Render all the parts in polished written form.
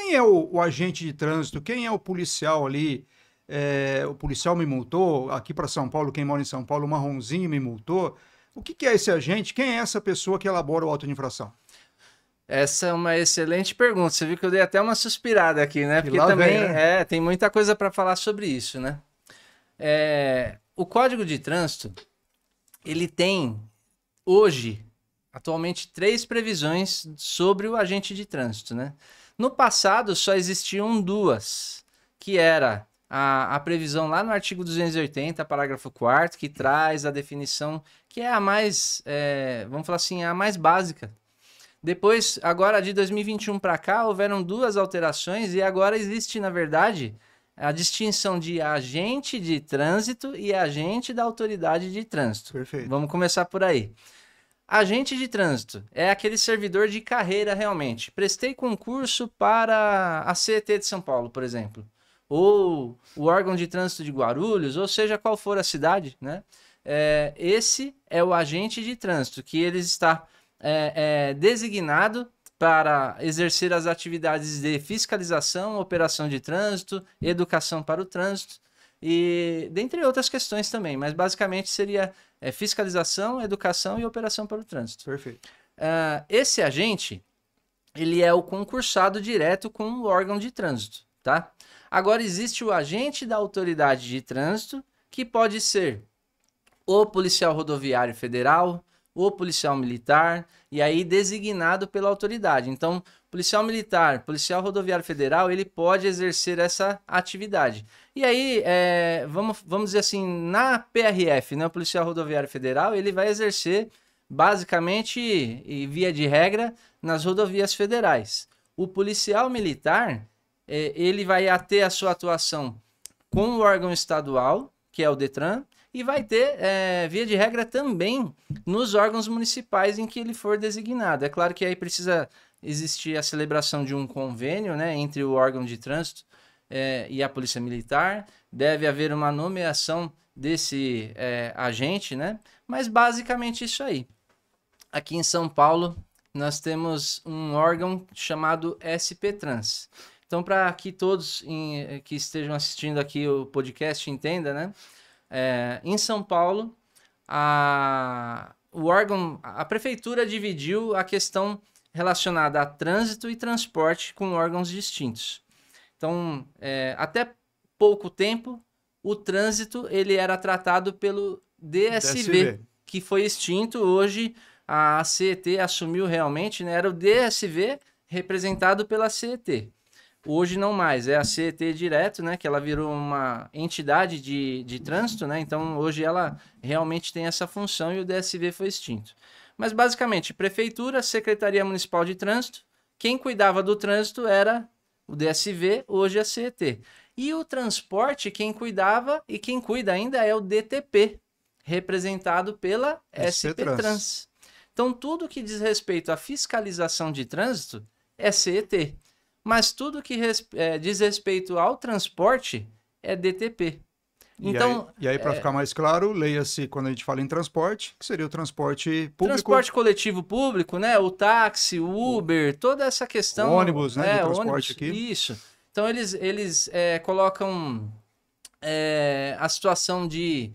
quem é o agente de trânsito? Quem é o policial ali? O policial me multou, aqui para São Paulo, quem mora em São Paulo, o marronzinho me multou. O que é esse agente? Quem é essa pessoa que elabora o auto de infração? Essa é uma excelente pergunta. Você viu que eu dei até uma suspirada aqui, né? E Porque lá também vem, né? tem muita coisa para falar sobre isso, né? O Código de Trânsito, ele tem hoje, atualmente, 3 previsões sobre o agente de trânsito, né? No passado só existiam 2, que era a previsão lá no artigo 280, parágrafo 4º, que traz a definição que é a mais, vamos falar assim, a mais básica. Depois, agora de 2021 para cá, houveram 2 alterações e agora existe, na verdade, a distinção de agente de trânsito e agente da autoridade de trânsito. Perfeito. Vamos começar por aí. Agente de trânsito é aquele servidor de carreira realmente. Prestei concurso para a CET de São Paulo, por exemplo, ou o órgão de trânsito de Guarulhos, ou seja qual for a cidade, né? Esse é o agente de trânsito, que ele está designado para exercer as atividades de fiscalização, operação de trânsito, educação para o trânsito e dentre outras questões também, mas basicamente seria fiscalização, educação e operação para o trânsito. Perfeito. Esse agente, ele é o concursado direto com o órgão de trânsito, tá? Agora existe o agente da autoridade de trânsito, que pode ser o policial rodoviário federal, o policial militar, e aí designado pela autoridade. Então, policial militar, policial rodoviário federal, ele pode exercer essa atividade. E aí, vamos dizer assim, na PRF, né, o policial rodoviário federal, ele vai exercer basicamente, e via de regra, nas rodovias federais. O policial militar, ele vai ter a sua atuação com o órgão estadual, que é o Detran, e vai ter, via de regra, também nos órgãos municipais em que ele for designado. É claro que aí precisa existir a celebração de um convênio, né, entre o órgão de trânsito e a Polícia Militar. Deve haver uma nomeação desse agente, né? Mas basicamente isso aí. Aqui em São Paulo, nós temos um órgão chamado SP-Trans. Então, para que todos que estejam assistindo aqui o podcast entendam, né? Em São Paulo, a prefeitura dividiu a questão relacionada a trânsito e transporte com órgãos distintos. Então, até pouco tempo, o trânsito ele era tratado pelo DSV, que foi extinto. Hoje, a CET assumiu realmente, né? Era o DSV representado pela CET. Hoje não mais, é a CET direto, né? Que ela virou uma entidade de trânsito, né? Então hoje ela realmente tem essa função e o DSV foi extinto. Mas basicamente, prefeitura, Secretaria Municipal de Trânsito, quem cuidava do trânsito era o DSV, hoje a CET. E o transporte, quem cuidava e quem cuida ainda é o DTP, representado pela SP-Trans. Então tudo que diz respeito à fiscalização de trânsito é CET. Mas tudo que diz respeito ao transporte é DTP. Então, e aí para ficar mais claro, leia-se quando a gente fala em transporte, que seria o transporte público. Transporte coletivo público, né? O táxi, o Uber, toda essa questão. O ônibus, né? Do transporte ônibus, aqui. Isso. Então eles colocam a situação de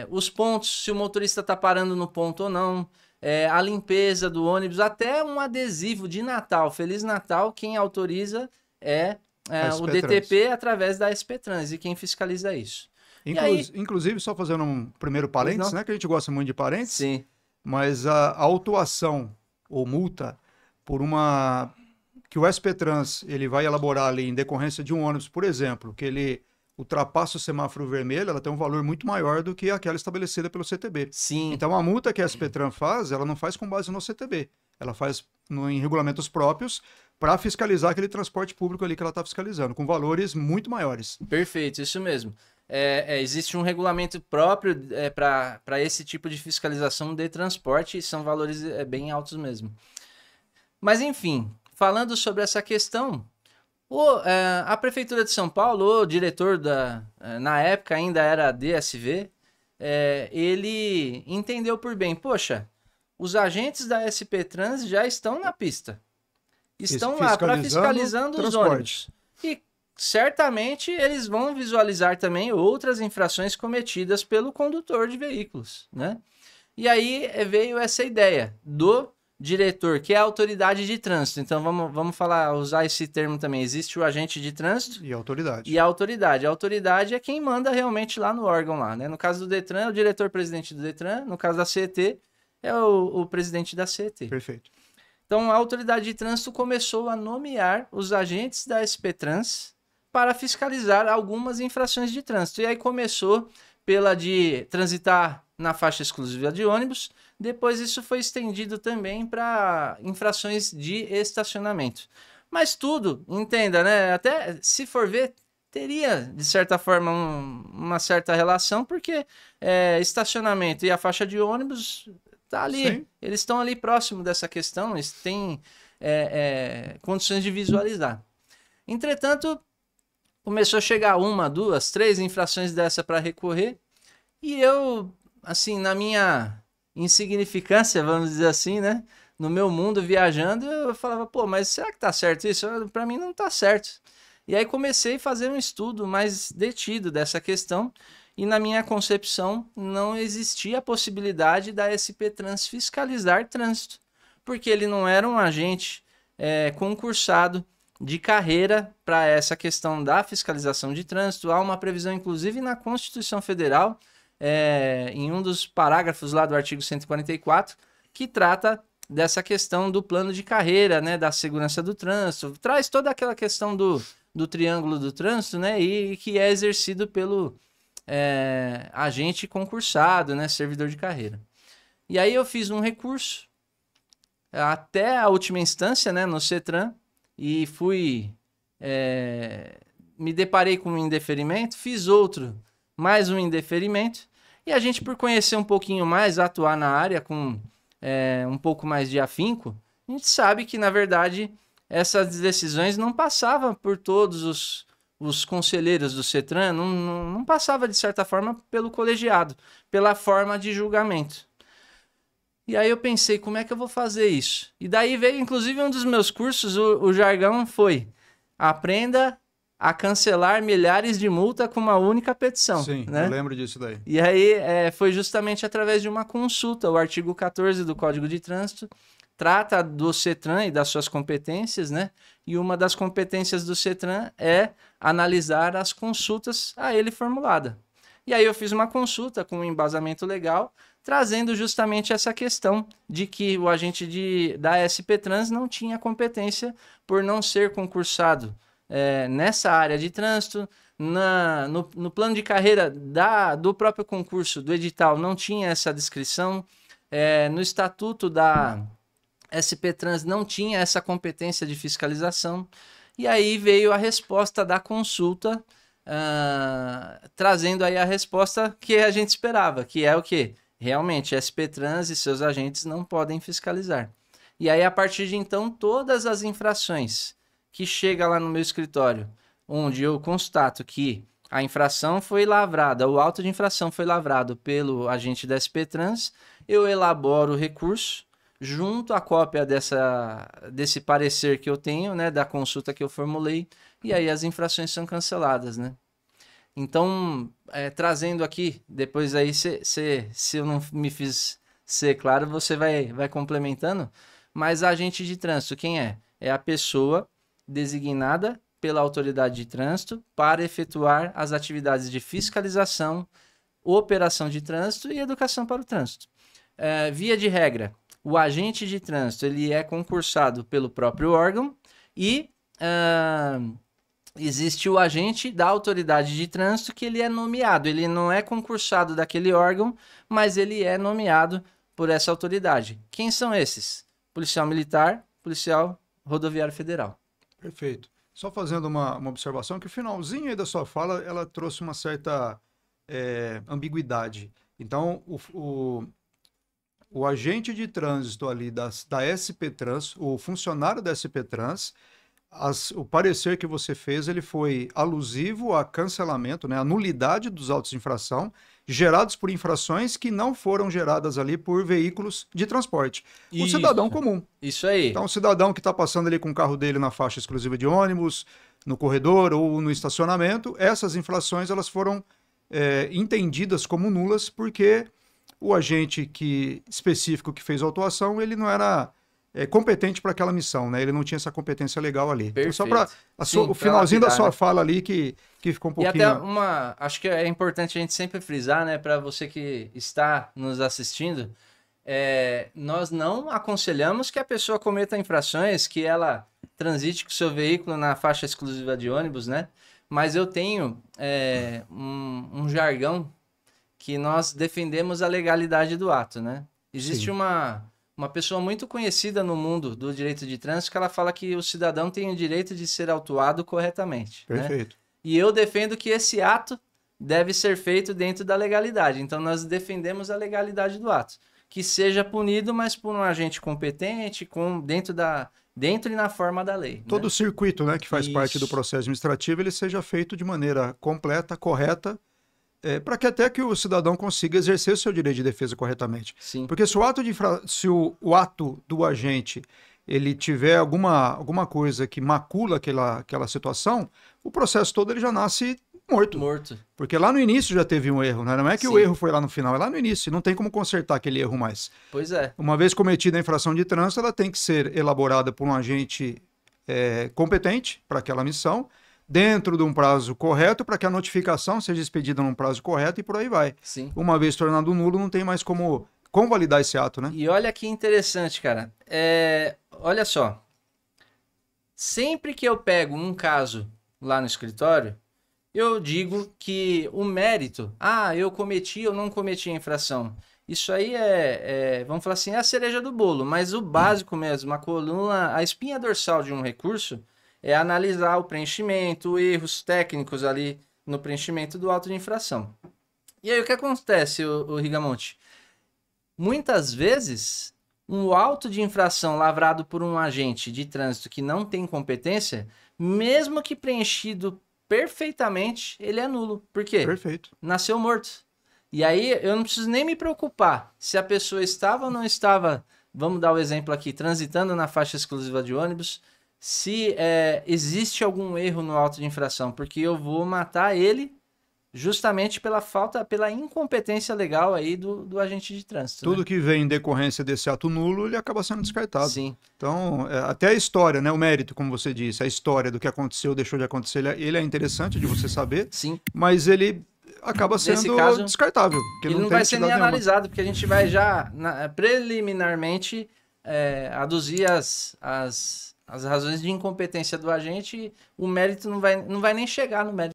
os pontos, se o motorista está parando no ponto ou não. A limpeza do ônibus, até um adesivo de Natal, Feliz Natal, quem autoriza o DTP através da SP-Trans e quem fiscaliza isso. Inclusive, só fazendo um primeiro parênteses, né, que a gente gosta muito de parênteses, sim, mas a autuação ou multa por que o SP-Trans ele vai elaborar ali em decorrência de um ônibus, por exemplo, que ele ultrapassa o semáforo vermelho, ela tem um valor muito maior do que aquela estabelecida pelo CTB. Sim. Então, a multa que a SP-Trans faz, ela não faz com base no CTB. Ela faz em regulamentos próprios para fiscalizar aquele transporte público ali que ela está fiscalizando, com valores muito maiores. Perfeito, isso mesmo. Existe um regulamento próprio para esse tipo de fiscalização de transporte e são valores bem altos mesmo. Mas, enfim, falando sobre essa questão... a Prefeitura de São Paulo, o diretor na época ainda era DSV, ele entendeu por bem, poxa, os agentes da SP-Trans já estão na pista. estão lá para fiscalizando os ônibus. E certamente eles vão visualizar também outras infrações cometidas pelo condutor de veículos, né? E aí veio essa ideia do diretor, que é a autoridade de trânsito. Então vamos usar esse termo também. Existe o agente de trânsito e a autoridade. E a autoridade. A autoridade é quem manda realmente lá no órgão lá, né? No caso do Detran, é o diretor-presidente do Detran. No caso da CET, é o presidente da CET. Perfeito. Então a autoridade de trânsito começou a nomear os agentes da SP-Trans para fiscalizar algumas infrações de trânsito. E aí começou pela de transitar na faixa exclusiva de ônibus. Depois isso foi estendido também para infrações de estacionamento. Mas tudo, entenda, né? Até se for ver, teria, de certa forma, uma certa relação, porque estacionamento e a faixa de ônibus tá ali. Sim. Eles estão ali próximo dessa questão, eles têm condições de visualizar. Entretanto, começou a chegar 1, 2, 3 infrações dessa para recorrer, e eu, assim, na minha insignificância, vamos dizer assim, né? No meu mundo, viajando, eu falava, pô, mas será que tá certo isso? Para mim não tá certo. E aí comecei a fazer um estudo mais detido dessa questão, e na minha concepção não existia a possibilidade da SP-Trans fiscalizar trânsito, porque ele não era um agente concursado de carreira para essa questão da fiscalização de trânsito. Há uma previsão, inclusive, na Constituição Federal, em um dos parágrafos lá do artigo 144, que trata dessa questão do plano de carreira, né, da segurança do trânsito, traz toda aquela questão do triângulo do trânsito, né, e que é exercido pelo agente concursado, né, servidor de carreira. E aí eu fiz um recurso até a última instância, né, no CETRAN, e me deparei com um indeferimento, fiz mais um indeferimento, e a gente, por conhecer um pouquinho mais, atuar na área com um pouco mais de afinco, a gente sabe que, na verdade, essas decisões não passavam por todos os conselheiros do CETRAN, não passava, de certa forma, pelo colegiado, pela forma de julgamento. E aí eu pensei, como é que eu vou fazer isso? E daí veio, inclusive, um dos meus cursos, o jargão foi: aprenda a cancelar milhares de multa com uma única petição. Sim, né? Eu lembro disso daí. E aí foi justamente através de uma consulta. O artigo 14 do Código de Trânsito trata do CETRAN e das suas competências, né? E uma das competências do CETRAN é analisar as consultas a ele formulada. E aí eu fiz uma consulta com um embasamento legal, trazendo justamente essa questão de que o agente da SP-Trans não tinha competência por não ser concursado nessa área de trânsito. No plano de carreira do próprio concurso, do edital, não tinha essa descrição. No estatuto da SP-Trans não tinha essa competência de fiscalização. E aí veio a resposta da consulta, trazendo aí a resposta que a gente esperava, que é o quê? Realmente, a SP-Trans e seus agentes não podem fiscalizar. E aí, a partir de então, todas as infrações que chegam lá no meu escritório, onde eu constato que a infração foi lavrada, o auto de infração foi lavrado pelo agente da SP-Trans, eu elaboro o recurso, junto à cópia desse parecer que eu tenho, né, da consulta que eu formulei, e aí as infrações são canceladas, né? Então, trazendo aqui, depois aí, se eu não me fiz ser claro, você vai complementando, mas agente de trânsito, quem é? É a pessoa designada pela autoridade de trânsito para efetuar as atividades de fiscalização, operação de trânsito e educação para o trânsito. Via de regra, o agente de trânsito ele é concursado pelo próprio órgão e existe o agente da autoridade de trânsito que ele é nomeado. Ele não é concursado daquele órgão, mas ele é nomeado por essa autoridade. Quem são esses? Policial Militar, Policial Rodoviário Federal. Perfeito. Só fazendo uma observação, que o finalzinho aí da sua fala, ela trouxe uma certa ambiguidade. Então, o agente de trânsito ali da SP-Trans, o funcionário da SP-Trans, o parecer que você fez, ele foi alusivo a cancelamento, né, a nulidade dos autos de infração gerados por infrações que não foram geradas ali por veículos de transporte. O cidadão comum. Isso aí. Então, o cidadão que está passando ali com o carro dele na faixa exclusiva de ônibus, no corredor ou no estacionamento, essas infrações elas foram entendidas como nulas porque o agente específico que fez a autuação, ele não era competente para aquela missão, né? Ele não tinha essa competência legal ali. Então, só para o finalzinho da sua fala ali que ficou um pouquinho... E até acho que é importante a gente sempre frisar, né, para você que está nos assistindo, nós não aconselhamos que a pessoa cometa infrações, que ela transite com o seu veículo na faixa exclusiva de ônibus, né? Mas eu tenho um jargão que nós defendemos a legalidade do ato, né? Existe uma pessoa muito conhecida no mundo do direito de trânsito que ela fala que o cidadão tem o direito de ser autuado corretamente. Perfeito. Né? E eu defendo que esse ato deve ser feito dentro da legalidade. Então, nós defendemos a legalidade do ato. Que seja punido, mas por um agente competente, dentro e na forma da lei. Todo o circuito, né, que faz parte do processo administrativo, ele seja feito de maneira completa, correta, para que até que o cidadão consiga exercer o seu direito de defesa corretamente. Sim. Porque se o ato do agente ele tiver alguma coisa que macula aquela situação, o processo todo ele já nasce morto. Porque lá no início já teve um erro, né? Não é que o erro foi lá no final, é lá no início, não tem como consertar aquele erro mais. Pois é. Uma vez cometida a infração de trânsito, ela tem que ser elaborada por um agente competente para aquela missão, dentro de um prazo correto, para que a notificação seja expedida num prazo correto e por aí vai. Sim. Uma vez tornado nulo, não tem mais como convalidar esse ato, né? E olha que interessante, cara. Olha só. Sempre que eu pego um caso lá no escritório, eu digo que o mérito, eu cometi ou não cometi a infração. Isso aí vamos falar assim, é a cereja do bolo, mas o básico mesmo, a espinha dorsal de um recurso é analisar o preenchimento, erros técnicos ali no preenchimento do auto de infração. E aí o que acontece, o Rigamonte? Muitas vezes, um auto de infração lavrado por um agente de trânsito que não tem competência, mesmo que preenchido perfeitamente, ele é nulo. Por quê? Perfeito. Nasceu morto. E aí eu não preciso nem me preocupar se a pessoa estava ou não estava, vamos dar o exemplo aqui, transitando na faixa exclusiva de ônibus, se existe algum erro no auto de infração, porque eu vou matar ele justamente pela incompetência legal aí do agente de trânsito. Tudo né? que vem em decorrência desse ato nulo, ele acaba sendo descartado. Sim. Então, até a história, né, o mérito, como você disse, a história do que aconteceu, deixou de acontecer, ele é interessante de você saber, Sim. mas ele acaba sendo descartável. Ele não vai ser nem analisado, porque a gente vai já preliminarmente aduzir as razões de incompetência do agente, o mérito não vai nem chegar no mérito.